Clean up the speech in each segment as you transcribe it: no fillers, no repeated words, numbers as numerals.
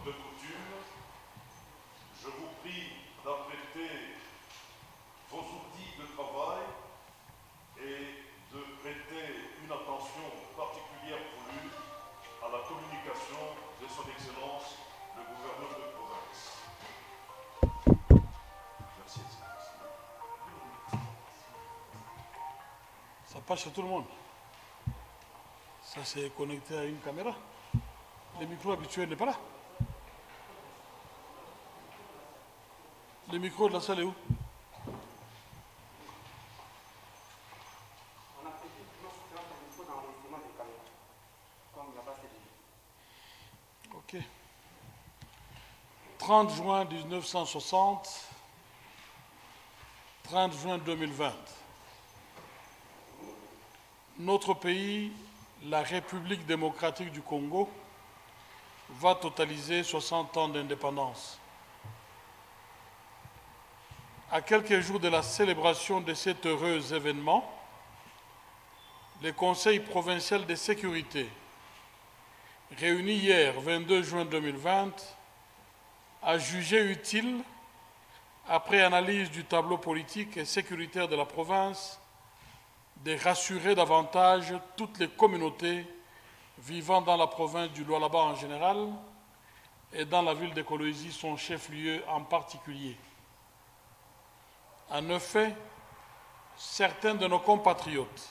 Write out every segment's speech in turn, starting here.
de coutume, je vous prie d'apprêter vos outils de travail et de prêter une attention particulière voulue à la communication de son Excellence, le gouverneur de province. Merci, Excellence. Ça passe chez tout le monde. Ça c'est connecté à une caméra. Le micro habituel n'est pas là. Le micro de la salle est où? On a prévu le micro dans l'enregistrement des caméras, comme il n'y a pas cette idée. Ok. 30 juin 1960, 30 juin 2020. Notre pays, la République démocratique du Congo, va totaliser 60 ans d'indépendance. À quelques jours de la célébration de cet heureux événement, le Conseil provincial de sécurité, réuni hier 22 juin 2020, a jugé utile, après analyse du tableau politique et sécuritaire de la province, de rassurer davantage toutes les communautés vivant dans la province du Lualaba en général et dans la ville de Kolwezi, son chef-lieu en particulier. En effet, certains de nos compatriotes,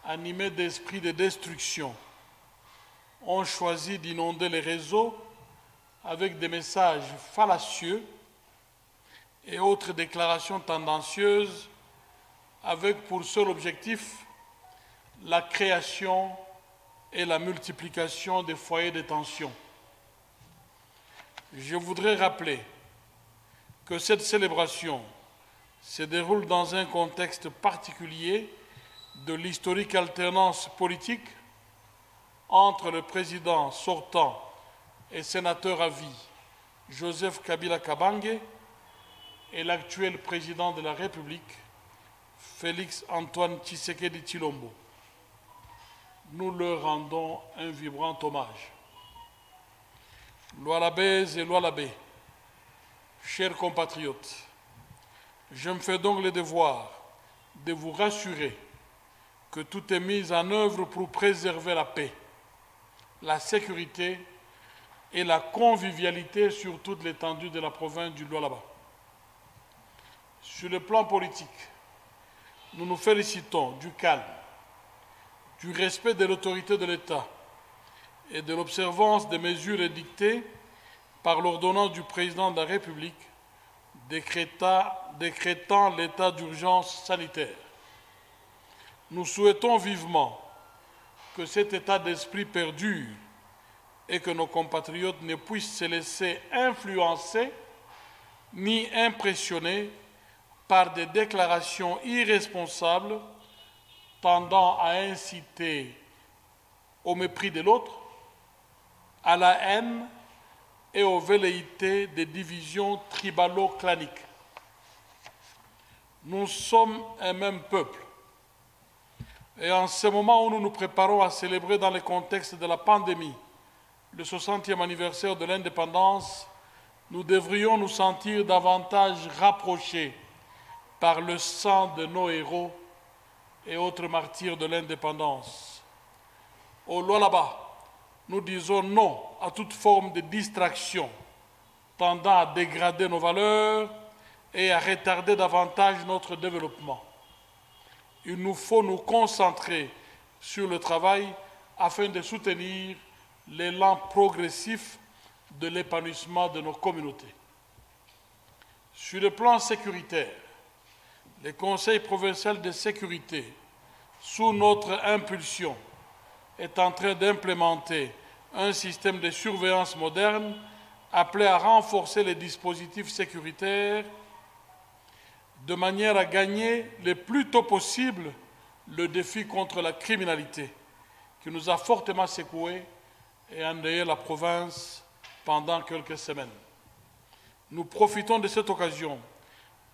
animés d'esprit de destruction, ont choisi d'inonder les réseaux avec des messages fallacieux et autres déclarations tendancieuses avec pour seul objectif la création et la multiplication des foyers de tension. Je voudrais rappeler que cette célébration se déroule dans un contexte particulier de l'historique alternance politique entre le président sortant et sénateur à vie Joseph Kabila Kabange et l'actuel président de la République Félix Antoine Tshisekedi Tshilombo. Nous leur rendons un vibrant hommage. Lualabés et Lualabés, chers compatriotes, je me fais donc le devoir de vous rassurer que tout est mis en œuvre pour préserver la paix, la sécurité et la convivialité sur toute l'étendue de la province du Lualaba. Sur le plan politique, nous nous félicitons du calme, du respect de l'autorité de l'État et de l'observance des mesures édictées par l'ordonnance du président de la République décrétant l'état d'urgence sanitaire. Nous souhaitons vivement que cet état d'esprit perdure et que nos compatriotes ne puissent se laisser influencer ni impressionner par des déclarations irresponsables tendant à inciter au mépris de l'autre, à la haine et aux velléités des divisions tribalo-claniques. Nous sommes un même peuple. Et en ce moment où nous nous préparons à célébrer dans le contexte de la pandémie le 60e anniversaire de l'indépendance, nous devrions nous sentir davantage rapprochés par le sang de nos héros et autres martyrs de l'indépendance. Au Lualaba, nous disons non à toute forme de distraction tendant à dégrader nos valeurs et à retarder davantage notre développement. Il nous faut nous concentrer sur le travail afin de soutenir l'élan progressif de l'épanouissement de nos communautés. Sur le plan sécuritaire, le Conseil provincial de sécurité, sous notre impulsion, est en train d'implémenter un système de surveillance moderne appelé à renforcer les dispositifs sécuritaires de manière à gagner le plus tôt possible le défi contre la criminalité qui nous a fortement secoués et endeuillé la province pendant quelques semaines. Nous profitons de cette occasion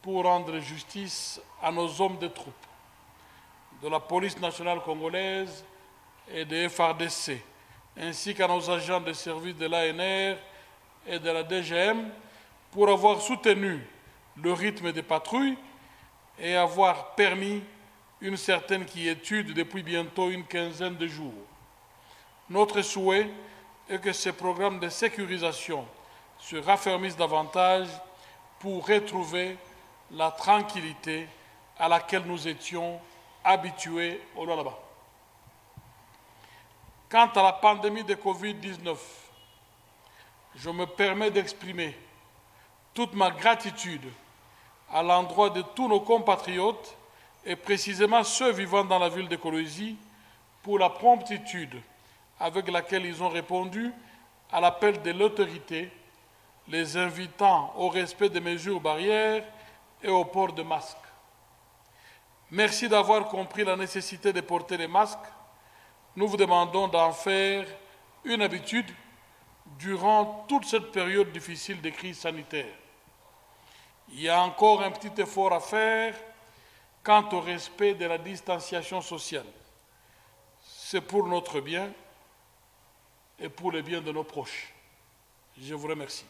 pour rendre justice à nos hommes de troupes, de la police nationale congolaise et des FARDC, ainsi qu'à nos agents de service de l'ANR et de la DGM pour avoir soutenu le rythme des patrouilles et avoir permis une certaine quiétude depuis bientôt une quinzaine de jours. Notre souhait est que ces programmes de sécurisation se raffermissent davantage pour retrouver la tranquillité à laquelle nous étions habitués au là-bas. Quant à la pandémie de Covid-19, je me permets d'exprimer toute ma gratitude à l'endroit de tous nos compatriotes et précisément ceux vivant dans la ville de Kolwezi pour la promptitude avec laquelle ils ont répondu à l'appel de l'autorité, les invitant au respect des mesures barrières et au port de masques. Merci d'avoir compris la nécessité de porter les masques. Nous vous demandons d'en faire une habitude durant toute cette période difficile de crise sanitaire. Il y a encore un petit effort à faire quant au respect de la distanciation sociale. C'est pour notre bien et pour le bien de nos proches. Je vous remercie.